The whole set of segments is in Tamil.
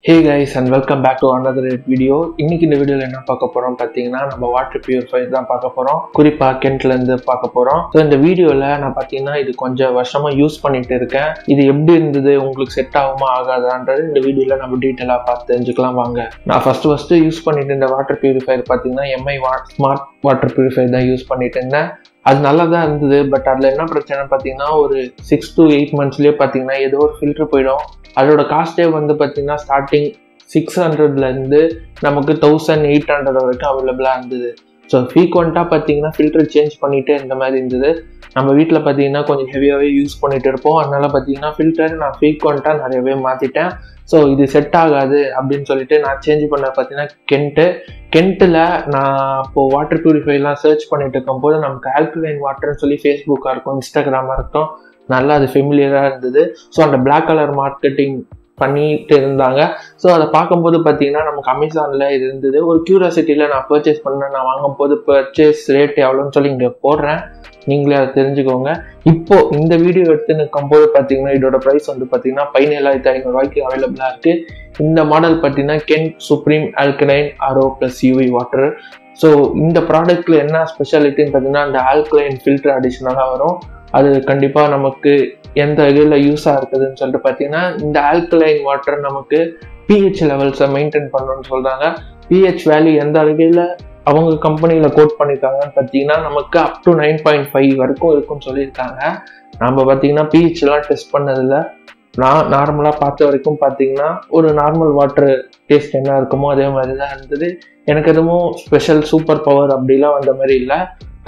Hey guys and welcome back to another video. இன்னைக்கு இந்த வீடியோல என்ன பார்க்க போறோம் பாத்தீங்கன்னா நம்ம வாட்டர் பியூரிஃபையர் தான் பார்க்க போறோம். குறிப்பா கென்ட்ல இருந்து பார்க்க போறோம். சோ இந்த வீடியோல நான் பாத்தீங்கன்னா இது கொஞ்சம் வருஷமா யூஸ் பண்ணிட்டு இருக்கேன். இது எப்படி இருந்தது உங்களுக்கு செட் ஆகுமா ஆகாதான்றது இந்த வீடியோல நம்ம டீடைலா பார்த்து தெரிஞ்சுக்கலாம் வாங்க. நான் ஃபர்ஸ்ட் யூஸ் பண்ணிட்டு இருந்த வாட்டர் பியூரிஃபையர் பாத்தீங்கன்னா MI ஸ்மார்ட் வாட்டர் பியூரிஃபையர் தான் யூஸ் பண்ணிட்டு இருந்தேன். அது நல்லா தான் இருந்தது. பட் அதில் என்ன பிரச்சனை பார்த்தீங்கன்னா ஒரு 6 to 8 monthsலேயே பார்த்தீங்கன்னா ஏதோ ஒரு ஃபில்டர் போயிடும். அதோட காஸ்ட்டே வந்து பார்த்தீங்கன்னா ஸ்டார்டிங் 600லேருந்து நமக்கு 1800 வரைக்கும் அவைலபிளாக இருந்தது. ஸோ ஃப்ரீக்வெண்ட்டாக பார்த்தீங்கன்னா ஃபில்டர் சேஞ்ச் பண்ணிகிட்டே இந்த மாதிரி இருந்தது. நம்ம வீட்டில் பார்த்தீங்கன்னா கொஞ்சம் ஹெவியாகவே யூஸ் பண்ணிகிட்டு இருப்போம். அதனால் பார்த்தீங்கன்னா ஃபில்டர் நான் ஃப்ரீக்வெண்ட்டாக நிறையவே மாற்றிட்டேன். ஸோ இது செட் ஆகாது அப்படின்னு சொல்லிட்டு நான் சேஞ்ச் பண்ண பார்த்தீங்கன்னா கென்ட்டில் நான் இப்போது வாட்டர் பியூரிஃபைலாம் சர்ச் பண்ணிட்டு இருக்கும்போது நமக்கு ஆல்கலைன் வாட்டர்னு சொல்லி ஃபேஸ்புக்காக இருக்கும், இன்ஸ்டாகிராமாக இருக்கும், நல்லா அது ஃபெமிலியராக இருந்தது. ஸோ அந்த பிளாக் கலர் மார்க்கெட்டிங் பண்ணிட்டு இருந்தாங்க. ஸோ அதை பார்க்கும்போது பார்த்தீங்கன்னா நமக்கு அமேசானில் இது இருந்தது. ஒரு கியூரியாசிட்டியில் நான் பர்ச்சேஸ் பண்ணேன். நான் வாங்கும்போது பர்ச்சேஸ் ரேட் எவ்வளோன்னு சொல்லி இங்கே போடுறேன், நீங்களே அதை தெரிஞ்சுக்கோங்க. இப்போ இந்த வீடியோ எடுத்து நிற்கும்போது பார்த்தீங்கன்னா இதோட ப்ரைஸ் வந்து பார்த்தீங்கன்னா 17,500 அவைலபிளாக இருக்குது. இந்த மாடல் பார்த்தீங்கன்னா கென்ட் supreme alkaline RO + UV water. So இந்த ப்ராடக்ட்டில் என்ன ஸ்பெஷாலிட்டின்னு பார்த்தீங்கன்னா இந்த ஆல்கலைன் ஃபில்டர் அடிஷ்னலாக வரும். அது கண்டிப்பாக நமக்கு எந்த வகையில் யூஸாக இருக்குதுன்னு சொல்லிட்டு பார்த்தீங்கன்னா இந்த ஆல்கலைன் வாட்டர் நமக்கு pH லெவல்ஸை மெயின்டைன் பண்ணணும்னு சொல்கிறாங்க. pH வேல்யூ எந்த வகையில் அவங்க கம்பெனியில் கோட் பண்ணியிருக்காங்கன்னு பார்த்தீங்கன்னா நமக்கு அப் டு 9.5 வரைக்கும் இருக்குன்னு சொல்லியிருக்காங்க. நம்ம பார்த்தீங்கன்னா pHலாம் டெஸ்ட் பண்ணதில்லை. நான் நார்மலாக பார்த்த வரைக்கும் பார்த்தீங்கன்னா ஒரு நார்மல் வாட்டர் டேஸ்ட் என்ன இருக்குமோ அதே மாதிரி தான் இருந்தது. எனக்கு எதுவும் ஸ்பெஷல் சூப்பர் பவர் அப்படிலாம் வந்த மாதிரி இல்லை.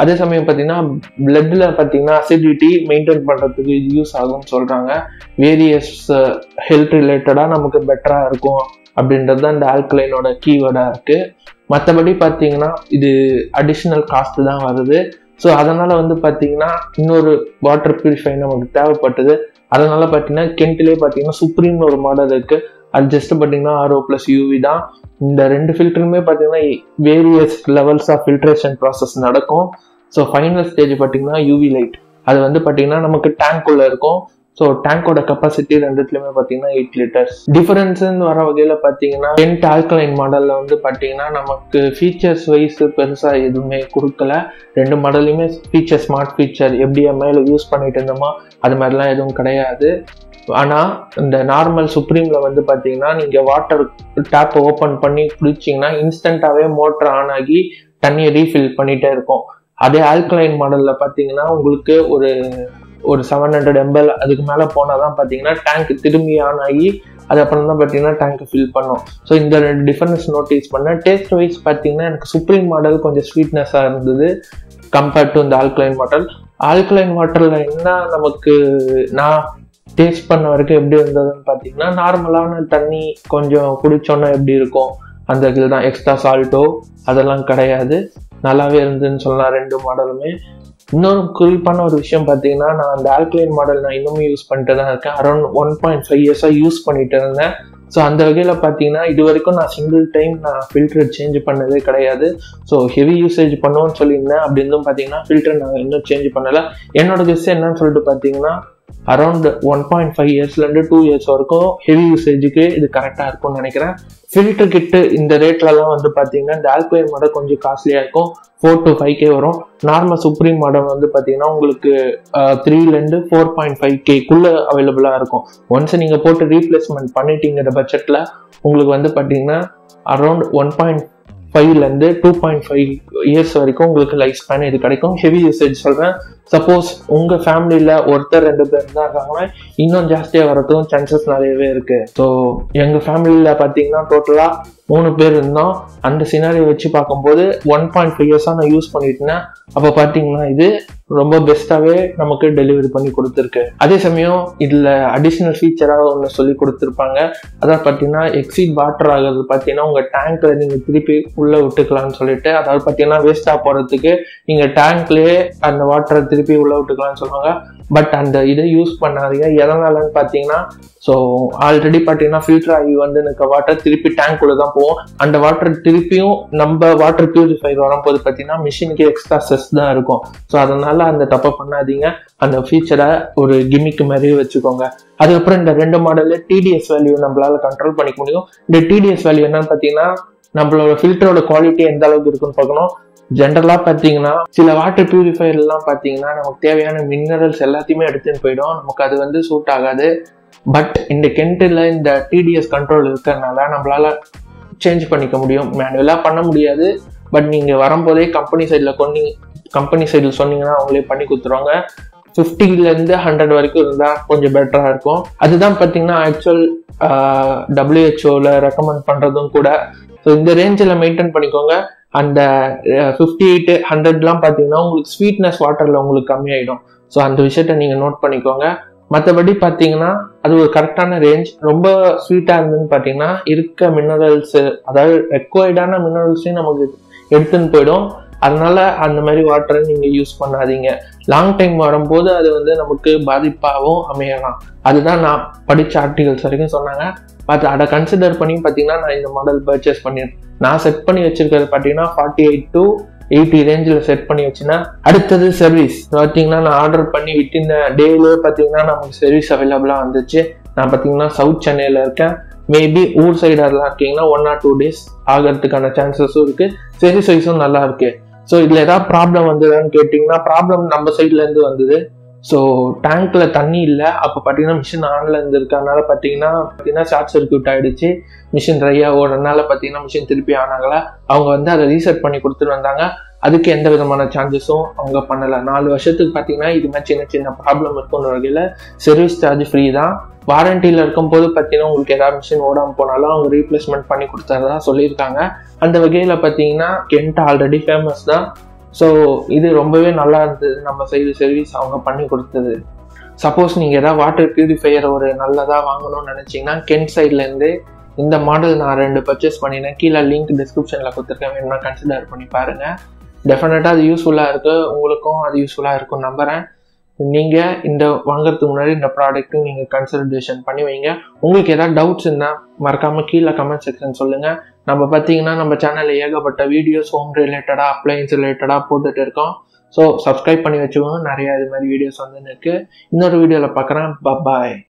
அதே சமயம் பார்த்தீங்கன்னா பிளட்டில் பார்த்தீங்கன்னா அசிடிட்டி மெயின்டைன் பண்ணுறதுக்கு இது யூஸ் ஆகும்னு சொல்கிறாங்க. வேரியஸ் ஹெல்த் ரிலேட்டடாக நமக்கு பெட்டராக இருக்கும் அப்படின்றது தான் இந்த ஆல்கலைனோட கீவேர்டாக இருக்குது. மற்றபடி பார்த்தீங்கன்னா இது அடிஷ்னல் காஸ்ட் தான் வருது. ஸோ அதனால் வந்து பார்த்தீங்கன்னா இன்னொரு வாட்டர் பியூரிஃபை நமக்கு தேவைப்பட்டது. அதனால பார்த்தீங்கன்னா கென்ட்லேயே பார்த்தீங்கன்னா சுப்ரீம்னு ஒரு மாடல் இருக்குது. அது ஜஸ்ட் பார்த்தீங்கன்னா RO + UV தான். இந்த ரெண்டு ஃபில்டருமே பார்த்தீங்கன்னா various levels of filtration process நடக்கும். ஸோ ஃபைனல் ஸ்டேஜ் பார்த்தீங்கன்னா UV லைட் அது வந்து பார்த்தீங்கன்னா நமக்கு டேங்க்குள்ளே இருக்கும். ஸோ டேங்கோட கெப்பாசிட்டி ரெண்டுத்துலையுமே பார்த்தீங்கன்னா 8 liters. டிஃபரன்ஸ்ன்னு வர வகையில் பார்த்தீங்கன்னா கென்ட் ஆல்கலைன் மாடலில் வந்து பார்த்தீங்கன்னா நமக்கு ஃபீச்சர்ஸ் வைஸ் பெருசாக எதுவுமே கொடுக்கல. ரெண்டு மாடல்லையுமே ஃபீச்சர் ஸ்மார்ட் ஃபீச்சர் எப்படி MIயில் யூஸ் பண்ணிட்டு இருந்தோமோ அது மாதிரிலாம் எதுவும் கிடையாது. ஆனால் இந்த நார்மல் சுப்ரீமில் வந்து பார்த்தீங்கன்னா நீங்கள் வாட்டர் டேப்பை ஓப்பன் பண்ணி குடிச்சிங்கன்னா இன்ஸ்டண்ட்டாகவே மோட்டர் ஆன் ஆகி தண்ணியை ரீஃபில் பண்ணிகிட்டே இருக்கும். அதே ஆல்கலைன் மாடலில் பார்த்தீங்கன்னா உங்களுக்கு ஒரு 700 ml அதுக்கு மேலே போனால் தான் பார்த்தீங்கன்னா டேங்க் திரும்பி ஆன் ஆகி அதுக்கப்புறம் தான் பார்த்தீங்கன்னா டேங்க் ஃபில் பண்ணும். ஸோ இந்த ரெண்டு டிஃபரன்ஸ் நோட்டீஸ் பண்ணேன். டேஸ்ட் வைஸ் பார்த்தீங்கன்னா எனக்கு சுப்ரீம் மாடல் கொஞ்சம் ஸ்வீட்னஸாக இருந்தது கம்பேர்ட் டு இந்த ஆல்கலைன் வாட்டர். ஆல்கலைன் வாட்டரில் என்ன நமக்கு நான் டேஸ்ட் பண்ண வரைக்கும் எப்படி இருந்ததுன்னு பார்த்தீங்கன்னா நார்மலான தண்ணி கொஞ்சம் குடிச்சோன்னா எப்படி இருக்கும் அந்த இதில் தான். எக்ஸ்ட்ரா சால்ட்டோ அதெல்லாம் கிடையாது, நல்லாவே இருந்ததுன்னு சொல்லலாம் ரெண்டு மாடலுமே. இன்னொரு குறிப்பான ஒரு விஷயம் பார்த்தீங்கன்னா நான் அந்த ஆல்கலைன் மாடல் நான் இன்னுமே யூஸ் பண்ணிட்டு தான் இருக்கேன். அரௌண்ட் 1.5 years யூஸ் பண்ணிட்டு இருந்தேன். ஸோ அந்த வகையில் பார்த்தீங்கன்னா இது வரைக்கும் நான் சிங்கிள் டைம் நான் ஃபில்டர் சேஞ்ச் பண்ணதே கிடையாது. ஸோ ஹெவி யூசேஜ் பண்ணுவோன்னு சொல்லியிருந்தேன். அப்படி இருந்தும் பார்த்தீங்கன்னா ஃபில்டர் நான் இன்னும் சேஞ்ச் பண்ணலை. என்னோட கெஸ் என்னன்னு சொல்லிட்டு பார்த்தீங்கன்னா அரௌண்ட் 1.5 yearsலேருந்து 2 years வரைக்கும் ஹெவி யூசேஜுக்கு இது கரெக்டாக இருக்கும்னு நினைக்கிறேன். ஃபில்டர் கிட்டு இந்த ரேட்லலாம் வந்து பார்த்தீங்கன்னா இந்த ஆல்கலைன் மாடல் கொஞ்சம் காஸ்ட்லியாக இருக்கும். 4 to 5K வரும். நார்மல் சுப்ரீம் மாடல் வந்து பார்த்தீங்கன்னா உங்களுக்கு 3லேருந்து 4.5Kக்குள்ளே அவைலபிளாக இருக்கும். ஒன்ஸ் நீங்கள் போட்டு ரீப்ளேஸ்மெண்ட் பண்ணிட்டீங்கிற பட்ஜெட்டில் உங்களுக்கு வந்து பார்த்தீங்கன்னா அரௌண்ட் 1.5லேருந்து 2.5 years வரைக்கும் உங்களுக்கு லைஃப் ஸ்பேன் இது கிடைக்கும். ஹெவி யூசேஜ் சொல்கிறேன். சப்போஸ் உங்கள் ஃபேமிலியில் ஒருத்தர் 2 பேர் தான் இருக்காங்கன்னா இன்னும் ஜாஸ்தியாக வரதுக்கும் சான்சஸ் நிறையவே இருக்குது. ஸோ எங்கள் ஃபேமிலியில் பார்த்தீங்கன்னா டோட்டலாக 3 பேர் இருந்தோம். அந்த சினாரியை வச்சு பார்க்கும்போது 1.5 years நான் யூஸ் பண்ணிட்டேன். அப்போ பார்த்தீங்கன்னா இது ரொம்ப பெஸ்ட்டாகவே நமக்கு டெலிவரி பண்ணி கொடுத்துருக்கு. அதே சமயம் இதில் அடிஷ்னல் ஃபீச்சராக ஒன்று சொல்லி கொடுத்துருப்பாங்க. அதாவது பார்த்தீங்கன்னா எக்ஸீட் வாட்டர் ஆகிறது பார்த்தீங்கன்னா உங்கள் டேங்க்கில் நீங்கள் திருப்பி உள்ளே விட்டுக்கலாம்னு சொல்லிட்டு, அதாவது பார்த்தீங்கன்னா பார்த்தீங்கன்னா வேஸ்ட்டாக போகிறதுக்கு நீங்கள் டேங்க்லேயே அந்த வாட்டரை திருப்பி உள்ள விட்டுக்கலாம்னு சொல்லுவாங்க. பட் அந்த இதை யூஸ் பண்ணாதீங்க. எதனாலன்னு பார்த்தீங்கன்னா, ஸோ ஆல்ரெடி பார்த்தீங்கன்னா ஃபில்டர் ஆகி வந்து இருக்க வாட்டர் திருப்பி டேங்க்குள்ளே தான் போகும். அந்த வாட்டர் திருப்பியும் நம்ம வாட்டர் பியூரிஃபையர் வரும்போது பார்த்தீங்கன்னா மிஷினுக்கு எக்ஸ்ட்ரா செஸ் தான் இருக்கும். ஸோ அதனால அந்த தப்பை பண்ணாதீங்க. அந்த ஃபீச்சரை ஒரு கிமிக்கு மாதிரி வச்சுக்கோங்க. அதுக்கப்புறம் இந்த 2 மாடல்ல டிடிஎஸ் வேல்யூ நம்மளால கண்ட்ரோல் பண்ணிக்க முடியும். இந்த டிடிஎஸ் வேல்யூ என்னன்னு பார்த்தீங்கன்னா, நம்மளோட ஃபில்டரோட குவாலிட்டி எந்த அளவுக்கு இருக்குன்னு பார்க்கணும். ஜென்ரலா பார்த்தீங்கன்னா சில வாட்டர் பியூரிஃபையர் எல்லாம் பார்த்தீங்கன்னா நமக்கு தேவையான மினரல்ஸ் எல்லாத்தையுமே எடுத்துன்னு போயிடும். நமக்கு அது வந்து சூட் ஆகாது. பட் இந்த கென்ட்டில் இந்த டிடிஎஸ் கண்ட்ரோல் இருக்கிறதுனால நம்மளால சேஞ்ச் பண்ணிக்க முடியும். மேனுவலா பண்ண முடியாது. பட் நீங்க வரும்போதே கம்பெனி சைடில் சொன்னீங்கன்னா அவங்களே பண்ணி கொடுத்துருவாங்க. 50லேருந்து 100 வரைக்கும் இருந்தால் கொஞ்சம் பெட்டராக இருக்கும். அதுதான் பார்த்தீங்கன்னா ஆக்சுவல் WHO ரெக்கமெண்ட் பண்ணுறதும் கூட. ஸோ இந்த ரேஞ்சில் மெயின்டைன் பண்ணிக்கோங்க. அந்த 58, 100லாம் பார்த்தீங்கன்னா உங்களுக்கு ஸ்வீட்னஸ் வாட்டரில் உங்களுக்கு கம்மியாயிடும். ஸோ அந்த விஷயத்த நீங்கள் நோட் பண்ணிக்கோங்க. மற்றபடி பார்த்தீங்கன்னா அது ஒரு கரெக்டான ரேஞ்ச். ரொம்ப ஸ்வீட்டாக இருந்ததுன்னு பார்த்தீங்கன்னா இருக்க மினரல்ஸு, அதாவது ரெக்வயர்டான மினரல்ஸையும் நமக்கு எடுத்துன்னு போயிடும். அதனால அந்த மாதிரி வாட்டரை நீங்கள் யூஸ் பண்ணாதீங்க. லாங் டைம் வரும்போது அது வந்து நமக்கு பாதிப்பாகவும் அமையலாம். அதுதான் நான் படித்த ஆர்டிகல்ஸ் வரைக்கும் சொன்னாங்க. பட் அதை கன்சிடர் பண்ணி பார்த்தீங்கன்னா நான் இந்த மாடல் பர்ச்சேஸ் பண்ணியிருக்கேன். நான் செட் பண்ணி வச்சிருக்கிறது பார்த்தீங்கன்னா 48 to 80 ரேஞ்சில் செட் பண்ணி வச்சுன்னா. அடுத்தது சர்வீஸ் பார்த்தீங்கன்னா நான் ஆர்டர் பண்ணி வித்தின் டேலே பார்த்தீங்கன்னா நமக்கு சர்வீஸ் அவைலபிளாக வந்துச்சு. நான் பார்த்தீங்கன்னா சவுத் சென்னையில் இருக்கேன். மேபி ஊர் சைடாக இருக்கீங்கன்னா 1 or 2 days ஆகிறதுக்கான சான்சஸும் இருக்கு. சர்வீஸ் வைஸும் நல்லா இருக்கு. ஸோ இதில் ஏதாவது ப்ராப்ளம் வந்ததுன்னு கேட்டிங்கன்னா, ப்ராப்ளம் நம்ம சைட்லேருந்து வந்தது. ஸோ டேங்க்ல தண்ணி இல்லை. அப்போ பார்த்தீங்கன்னா மிஷின் ஆன்ல இருந்து இருக்கனால பார்த்தீங்கன்னா ஷார்ட் சர்க்யூட் ஆயிடுச்சு. மிஷின் ட்ரையாக ஓடுறதுனால பார்த்தீங்கன்னா மிஷின் திருப்பி ஆனாங்களா. அவங்க வந்து அதை ரீசெட் பண்ணி கொடுத்துட்டு வந்தாங்க. அதுக்கு எந்த விதமான சார்ஜஸும் அவங்க பண்ணலை. 4 வருஷத்துக்கு பார்த்தீங்கன்னா இது மாதிரி சின்ன சின்ன ப்ராப்ளம் இருக்குன்ற வகையில் சர்வீஸ் சார்ஜ் ஃப்ரீ தான். வாரண்டியில் இருக்கும்போது பார்த்தீங்கன்னா உங்களுக்கு ஏதாவது மிஷின் ஓடாமல் போனாலும் அவங்க ரீப்ளேஸ்மெண்ட் பண்ணி கொடுத்ததா சொல்லியிருக்காங்க. அந்த வகையில் பார்த்தீங்கன்னா கென்ட் ஆல்ரெடி ஃபேமஸ் தான். ஸோ இது ரொம்பவே நல்லா இருந்தது. நம்ம சைடு சர்வீஸ் அவங்க பண்ணி கொடுத்தது. சப்போஸ் நீங்கள் ஏதாவது வாட்டர் பியூரிஃபையர் ஒரு நல்லதாக வாங்கணும்னு நினச்சிங்கன்னா கென்ட் சைட்லேருந்து இந்த மாடல் நான் 2 பர்ச்சேஸ் பண்ணினேன். கீழே லிங்க் டிஸ்கிரிப்ஷனில் கொடுத்துருக்கேன். வேணும்னா கன்சிடர் பண்ணி பாருங்கள். டெஃபினட்டாக அது யூஸ்ஃபுல்லாக இருக்குது. உங்களுக்கும் அது யூஸ்ஃபுல்லாக இருக்கும்னு நம்புகிறேன். நீங்கள் இந்த வாங்குறதுக்கு முன்னாடி இந்த ப்ராடக்ட்டும் நீங்கள் கன்சிடரேஷன் பண்ணி வைங்க. உங்களுக்கு ஏதாவது டவுட்ஸ் இருந்தால் மறக்காமல் கீழே கமெண்ட் செக்ஷன் சொல்லுங்கள். நம்ம பார்த்தீங்கன்னா நம்ம சேனலில் ஏகப்பட்ட வீடியோஸ் ஹோம் ரிலேட்டடாக, அப்ளையன்ஸ் ரிலேட்டடாக போட்டுட்டு இருக்கோம். ஸோ சப்ஸ்கிரைப் பண்ணி வச்சுக்கோங்க. நிறையா இது மாதிரி வீடியோஸ் வந்துன்னு இருக்குது. இன்னொரு வீடியோவில் பார்க்குறேன். பாய்.